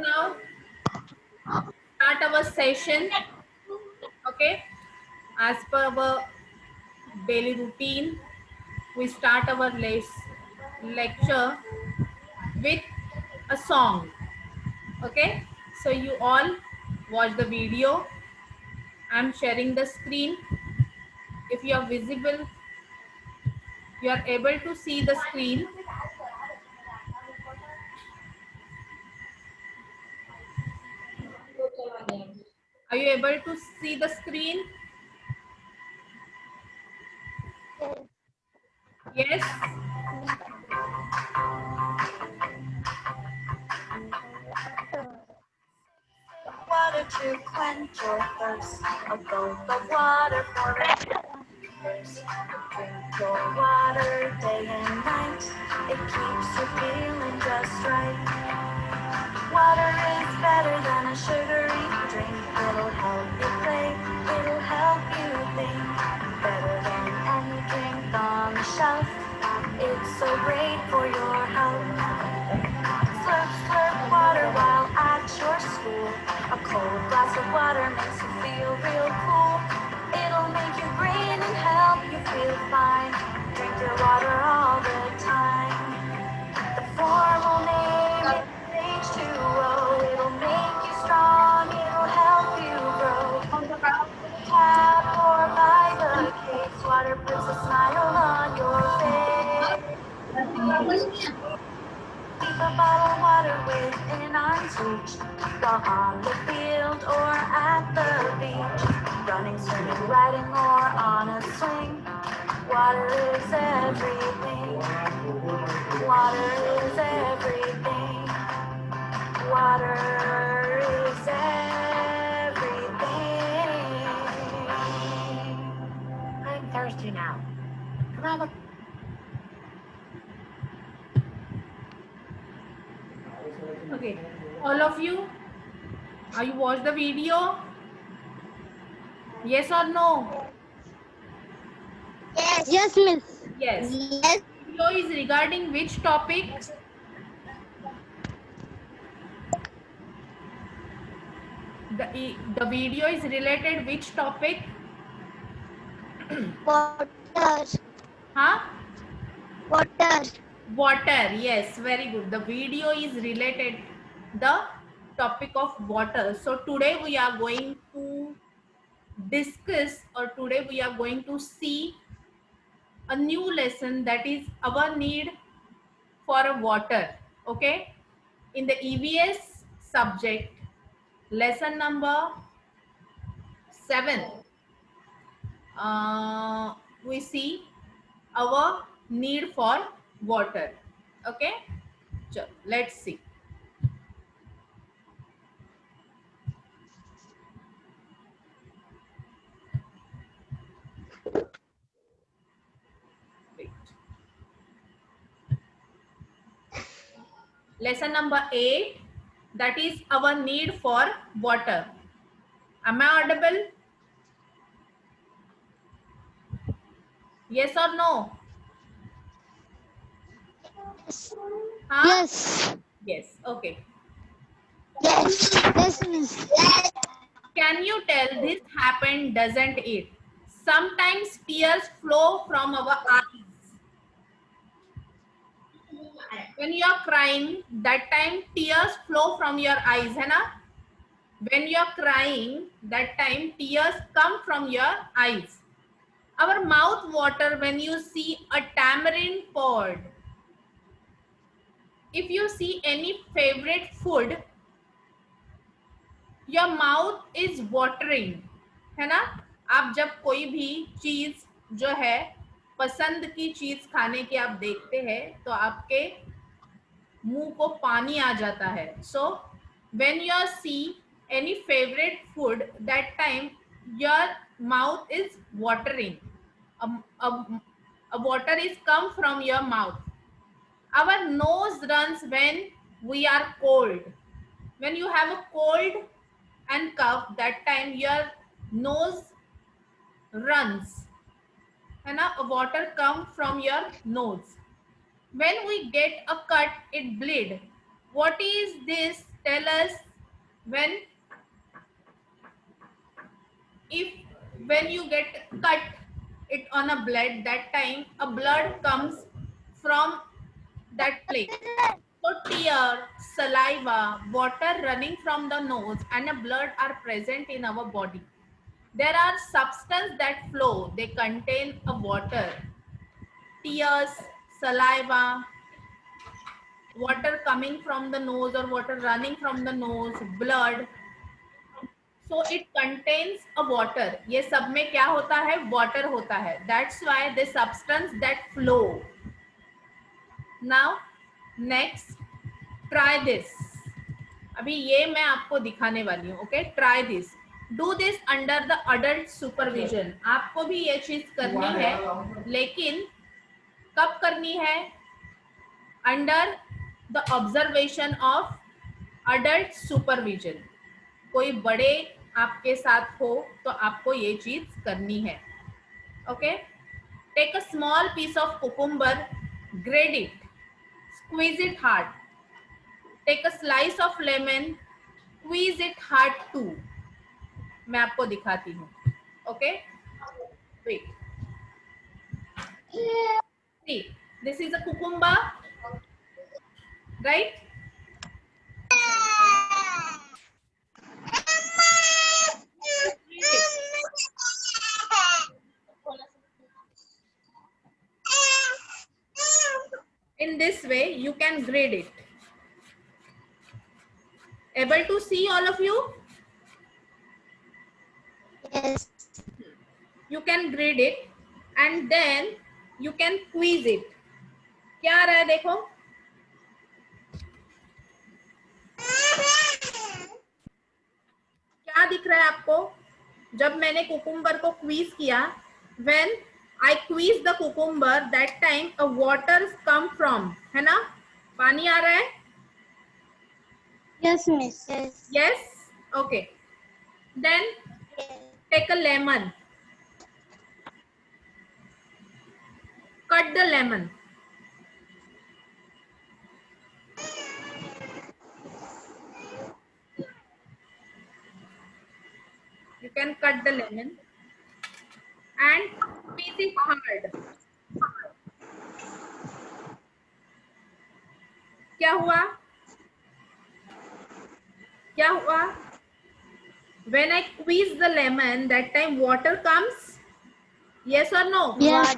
now start our session. Okay, as per our daily routine, we start our lecture with a song. Okay, so you all watch the video. I'm sharing the screen. If you are visible, you are able to see the screen. Are you able to see the screen? Yes. Water to quench your thirst, a gulp of water for years. Drink your water day and night, it keeps you feeling just right. Water is better than a sugary drink, it'll help you play, it'll help you think. Better than any drink on the shelf, it's so great for your health. Slurp, slurp water while at your school. A cold glass of water makes you feel real cool. It'll make you green and help you feel fine. Drink your water all the time. The formal name is H2O. It'll make you strong. It'll help you grow. Tap or by the case. Water puts a smile on your face. Keep a bottle of water within arm's reach, while on the field or at the beach, running, swimming, riding, or on a swing. Water is everything. Water is everything. Water is everything. I'm thirsty now. Can I have a Okay, all of you, are you watch the video? Yes or no? Yes. Yes, miss. Yes. Yes. Video is regarding which topic? The video is related which topic? Water. Huh? Water. Water. Yes, very good. The video is related the topic of water. So today we are going to discuss, or today we are going to see a new lesson, that is our need for a water. Okay, in the EVS subject, lesson number 7, we see our need for water. Okay, so let's see. Wait. Lesson number 8, that is our need for water. Am I audible? Yes or no? Huh? Yes. Yes. Okay. Yes. Yes, miss. Can you tell this happened, doesn't it? Sometimes tears flow from our eyes. When you are crying, that time tears flow from your eyes, है ना? When you are crying, that time tears come from your eyes. Our mouth water when you see a tamarind pod. If you see any favorite food, your mouth is watering, है ना? आप जब कोई भी चीज जो है पसंद की चीज खाने की आप देखते हैं तो आपके मुंह को पानी आ जाता है. So when you see any favourite food, that time your mouth is watering. Water is come from your mouth. Our nose runs when we are cold. When you have a cold and cough, that time your nose runs, and water come from your nose. When we get a cut, it bleed. What is this tell us when, if when you get cut it on a blood, that time a blood comes from that place. So tear, saliva, water running from the nose and a blood are present in our body. There are substances that flow, they contain a water. Tears, saliva, water coming from the nose or water running from the nose, blood. So it contains a water. ये सब में क्या होता है? Water होता है. That's why the substance that flow. Now next, try this. अभी ये मैं आपको दिखाने वाली हूँ. Okay, try this. Do this under the adult supervision. आपको भी ये चीज करनी है, लेकिन कब करनी है? Under the observation of adult supervision. कोई बड़े आपके साथ हो तो आपको ये चीज करनी है. Okay, take a small piece of cucumber, grate it, squeeze it hard. Take a slice of lemon, squeeze it hard too. मैं आपको दिखाती हूँ. Okay, wait, see, this is a cucumber, right? In this way you can grade it. Able to see all of you? Yes. You can grade it and then you can quiz it. क्या आ रहा है देखो? क्या दिख रहा है आपको? जब मैंने कुकुम्बर को क्वीज किया, when I quiz the cucumber, that time a water come from, है ना? पानी आ रहा है? Yes, miss. Yes. Yes? Okay. Then take a lemon. Cut the lemon. You can cut the lemon and squeeze it hard. क्या हुआ? क्या हुआ? When I squeeze the lemon, that time water comes? Yes or no? Yes.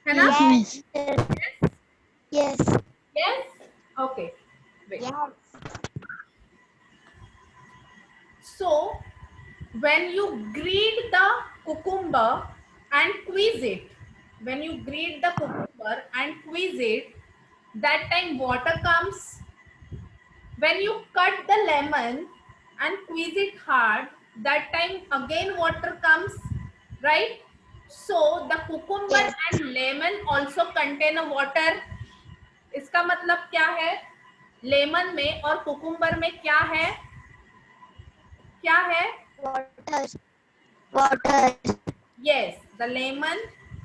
है ना? Yes, miss. Yes. Yes? Okay. Wait. Yes. So, when you grate the cucumber and squeeze it, when you grate the cucumber and squeeze it, that time water comes. When you cut the lemon and squeeze it hard, that time again water comes, right? So, the cucumber Yes. and lemon also contain a water. इसका मतलब क्या है? Lemon में और cucumber में क्या है? क्या है? Water. Water. Yes, the lemon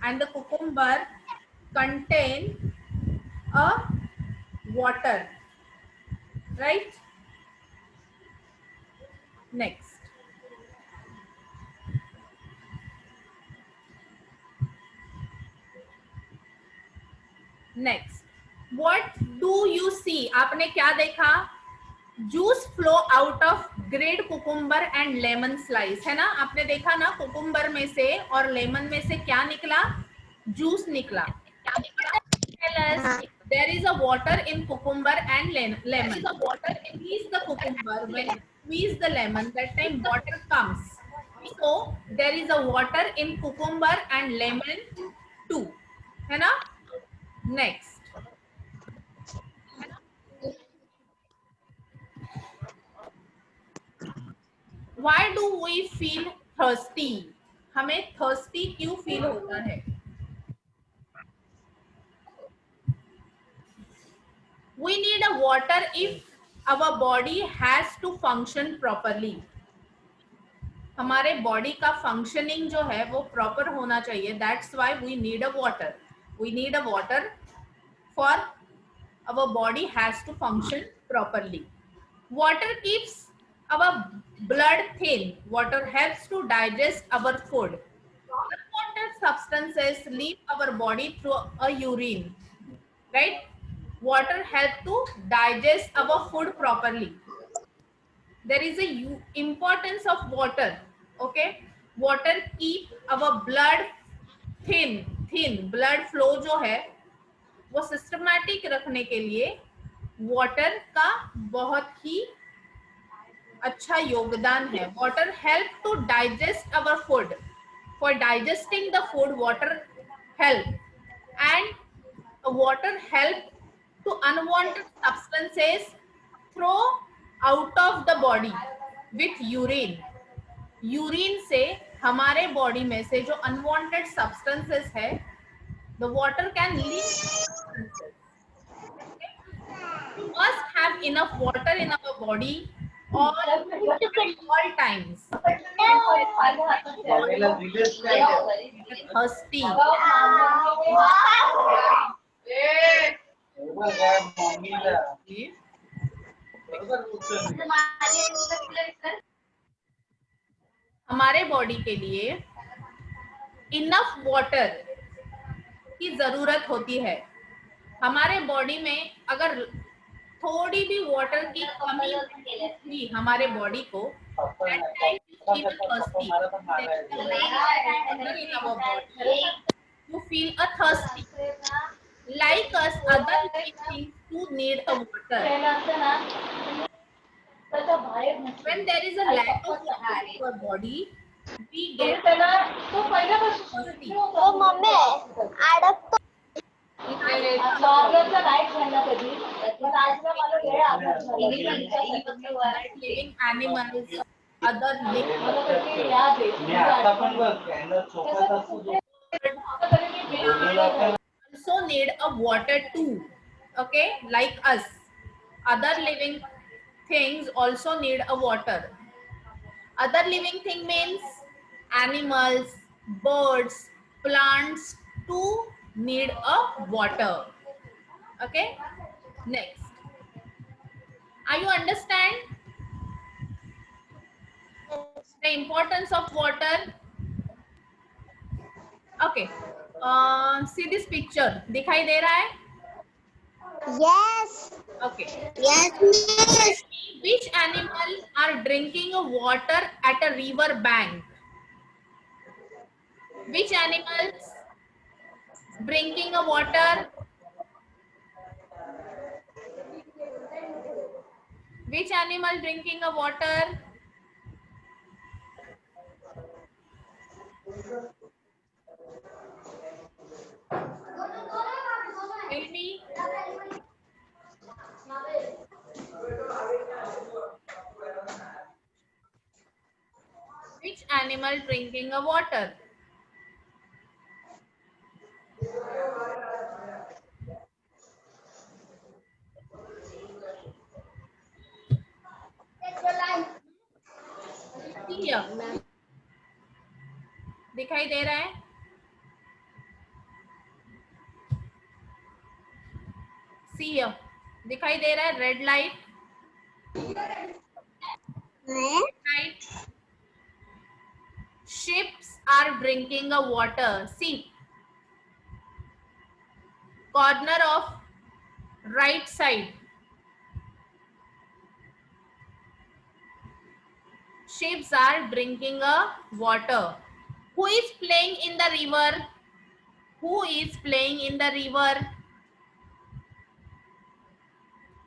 and the cucumber contain a water, right? Next. Next. What do you see? आपने क्या देखा? Juice flow out of grade cucumber and lemon slice, है ना? आपने देखा ना, कुकुम्बर में से और लेमन में से क्या निकला? जूस निकला. Tell us, there is a water in cucumber and lemon. There is a water in the cucumber. When you squeeze the lemon, that time water comes. So there is a water in cucumber and lemon too, है ना? Next. Why do we feel thirsty? हमें thirsty क्यों feel होता है? We need a water if our body has to function properly. हमारे body का functioning जो है वो प्रॉपर होना चाहिए. That's why we need a water. We need a water for our body has to function properly. Water keeps our blood thin. Water helps to digest our food. Unwanted substances leave our body through a urine, right? Water helps to digest our food properly. There is a importance of water. Okay, water keep our blood thin blood flow जो है वो systematic रखने के लिए water का बहुत ही अच्छा योगदान है. Water help to digest our food. For digesting the food water help, and water help to unwanted substances throw out of the body with urine. Urine से हमारे बॉडी में से जो अनवांटेड सब्सटेंसेस है, the water can leave. We must have enough water in our body all times. Thirsty. हमारे body के लिए enough water की जरूरत होती है. हमारे बॉडी में अगर थोड़ी भी वाटर की कमी हुई हमारे बॉडी को, you feel a thirsty. Like us, other living things too need a water. When there is a lack of water in our body, we get thirsty. ओ मम्मी अडक तो Living animals, other living also need a water too. Okay, like us, other living things also need a water. Other living thing means animals, birds, plants too need a water. Okay, next. Are you understand the importance of water? Okay. See this picture. दिखाई दे रहा है? Yes Okay. Yes miss Which animals are drinking water at a river bank? Which animals drinking a water? Which animal drinking a water? Tell me. Which animal drinking a water? See here. दिखाई दे रहा है? See here. दिखाई दे रहा है? Red light. Light. Ships are drinking a water. See. Corner of right side. Ships are drinking a water. Who is playing in the river? Who is playing in the river?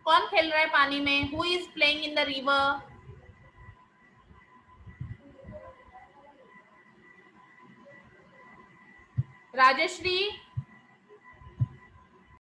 कौन खेल रहा है पानी में? Who is playing in the river? Rajashri.